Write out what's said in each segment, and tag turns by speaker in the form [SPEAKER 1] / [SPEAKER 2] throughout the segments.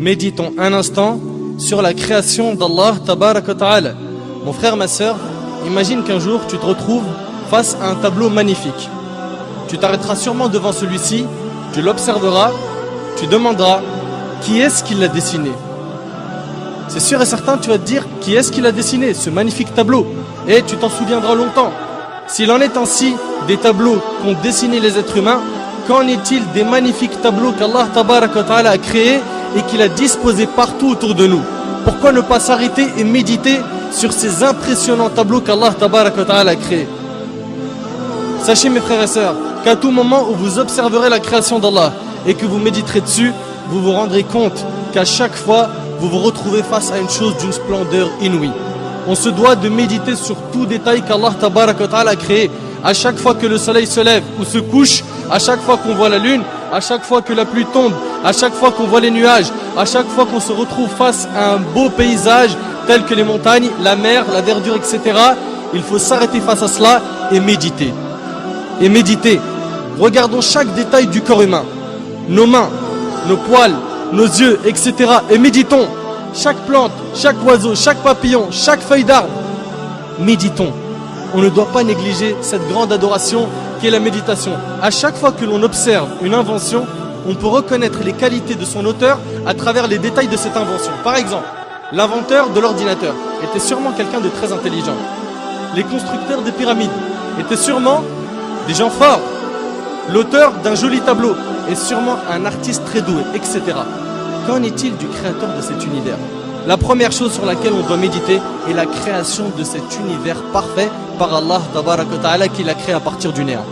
[SPEAKER 1] Méditons un instant sur la création d'Allah Tabarak wa Ta'ala. Mon frère, ma sœur, imagine qu'un jour tu te retrouves face à un tableau magnifique. Tu t'arrêteras sûrement devant celui-ci, tu l'observeras, tu demanderas qui est-ce qui l'a dessiné. C'est sûr et certain, tu vas te dire qui est-ce qui l'a dessiné, ce magnifique tableau. Et tu t'en souviendras longtemps. S'il en est ainsi des tableaux qu'ont dessiné les êtres humains, qu'en est-il des magnifiques tableaux qu'Allah Tabarak wa Ta'ala a créés et qu'il a disposés partout autour de nous? Pourquoi ne pas s'arrêter et méditer sur ces impressionnants tableaux qu'Allah Tabarak wa Ta'ala a créés? Sachez mes frères et sœurs qu'à tout moment où vous observerez la création d'Allah et que vous méditerez dessus, vous vous rendrez compte qu'à chaque fois vous vous retrouvez face à une chose d'une splendeur inouïe. On se doit de méditer sur tout détail qu'Allah Tabarak wa Ta'ala a créé. À chaque fois que le soleil se lève ou se couche, à chaque fois qu'on voit la lune, à chaque fois que la pluie tombe, à chaque fois qu'on voit les nuages, à chaque fois qu'on se retrouve face à un beau paysage tel que les montagnes, la mer, la verdure, etc. Il faut s'arrêter face à cela et méditer. Et méditer. Regardons chaque détail du corps humain. Nos mains, nos poils, nos yeux, etc. Et méditons. Chaque plante, chaque oiseau, chaque papillon, chaque feuille d'arbre. Méditons. On ne doit pas négliger cette grande adoration qui est la méditation. À chaque fois que l'on observe une invention, on peut reconnaître les qualités de son auteur à travers les détails de cette invention. Par exemple, l'inventeur de l'ordinateur était sûrement quelqu'un de très intelligent. Les constructeurs des pyramides étaient sûrement des gens forts. L'auteur d'un joli tableau est sûrement un artiste très doué, etc. Qu'en est-il du créateur de cet univers? La première chose sur laquelle on doit méditer est la création de cet univers parfait par Allah Tabarak wa Ta'ala qui l'a créé à partir du néant.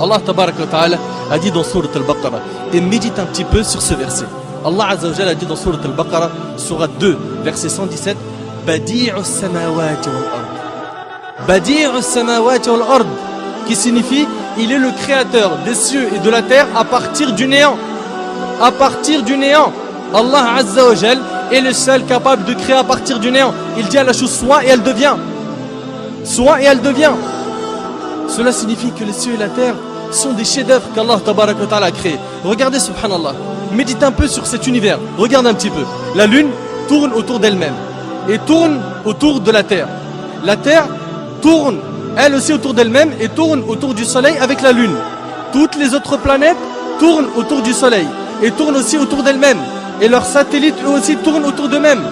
[SPEAKER 1] Allah Tabarak wa Ta'ala a dit dans Sourate Al-Baqarah, et médite un petit peu sur ce verset. Allah Azza wa Jalla a dit dans Sourate Al-Baqarah, Sourate 2, verset 117, Badi'us samawati wal ard. Badi'us samawati wal ard, qui signifie il est le créateur des cieux et de la terre à partir du néant. À partir du néant. Allah Azza wa Jal est le seul capable de créer à partir du néant. Il dit à la chose soit et elle devient. Soit et elle devient. Cela signifie que les cieux et la terre sont des chefs-d'œuvre qu'Allah Tabarak wa Ta'ala a créés. Regardez subhanallah. Médite un peu sur cet univers. Regarde un petit peu. La lune tourne autour d'elle-même et tourne autour de la terre. La terre tourne elle aussi autour d'elle-même et tourne autour du soleil avec la lune. Toutes les autres planètes tournent autour du soleil et tournent aussi autour d'elles-mêmes. Et leurs satellites eux aussi tournent autour d'eux-mêmes.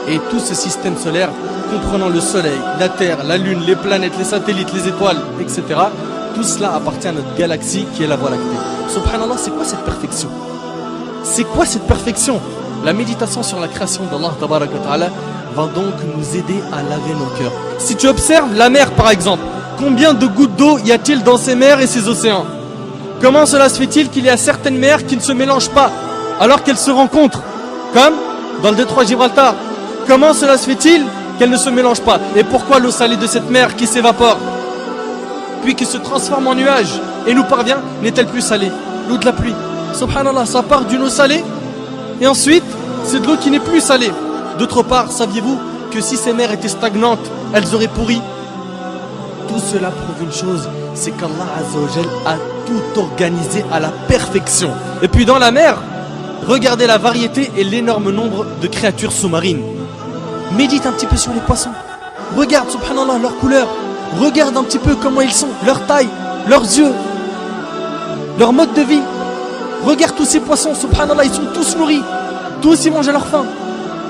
[SPEAKER 1] Et tout ce système solaire, comprenant le soleil, la terre, la lune, les planètes, les satellites, les étoiles, etc. Tout cela appartient à notre galaxie qui est la Voie lactée. Subhanallah, c'est quoi cette perfection? C'est quoi cette perfection? La méditation sur la création d'Allah Tabarak wa Ta'ala va donc nous aider à laver nos cœurs. Si tu observes la mer par exemple, combien de gouttes d'eau y a-t-il dans ces mers et ces océans? Comment cela se fait-il qu'il y a certaines mers qui ne se mélangent pas alors qu'elles se rencontrent? Comme dans le détroit Gibraltar. Comment cela se fait-il qu'elles ne se mélangent pas? Et pourquoi l'eau salée de cette mer qui s'évapore puis qui se transforme en nuage et nous parvient n'est-elle plus salée? L'eau de la pluie. Subhanallah, ça part d'une eau salée et ensuite c'est de l'eau qui n'est plus salée. D'autre part, saviez-vous que si ces mers étaient stagnantes, elles auraient pourri? Tout cela prouve une chose, c'est qu'Allah Azza wa Jal a tout organisé à la perfection. Et puis dans la mer, regardez la variété et l'énorme nombre de créatures sous-marines. Médite un petit peu sur les poissons. Regarde, subhanallah, leur couleur. Regarde un petit peu comment ils sont, leur taille, leurs yeux, leur mode de vie. Regarde tous ces poissons, subhanallah, ils sont tous nourris. Tous ils mangent à leur faim.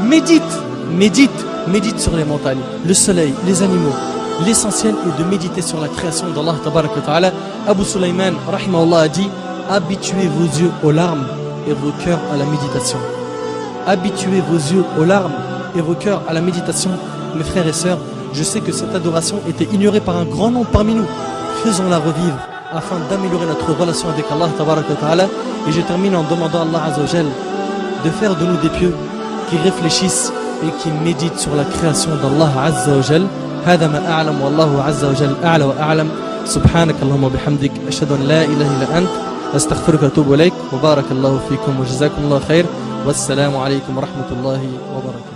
[SPEAKER 1] Médite, médite, médite sur les montagnes, le soleil, les animaux. L'essentiel est de méditer sur la création d'Allah Tabarak wa Ta'ala. Abu Sulaiman, rahimahullah, a dit, habituez vos yeux aux larmes et vos cœurs à la méditation. Habituez vos yeux aux larmes et vos cœurs à la méditation. Mes frères et sœurs, je sais que cette adoration était ignorée par un grand nombre parmi nous. Faisons-la revivre afin d'améliorer notre relation avec Allah Tabarak wa Ta'ala. Et je termine en demandant à Allah Azza wa Jal de faire de nous des pieux qui réfléchissent et qui méditent sur la création d'Allah Azza wa Jal. هذا ما أعلم والله عز وجل أعلى وأعلم سبحانك اللهم وبحمدك أشهد أن لا إله إلا أنت أستغفرك وأتوب إليك وبارك الله فيكم وجزاكم الله خير والسلام عليكم ورحمة الله وبركاته.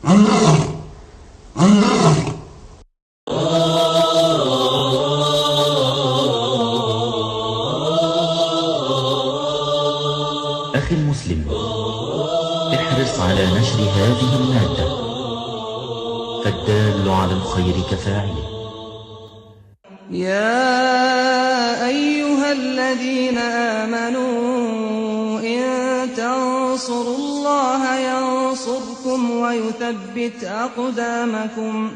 [SPEAKER 2] أخي المسلم، احرص على نشر هذه المادة، فالدال على الخير كفاعله.
[SPEAKER 3] يا أيها الذين آمنوا إن تنصروا الله ينصركم ويثبت أقدامكم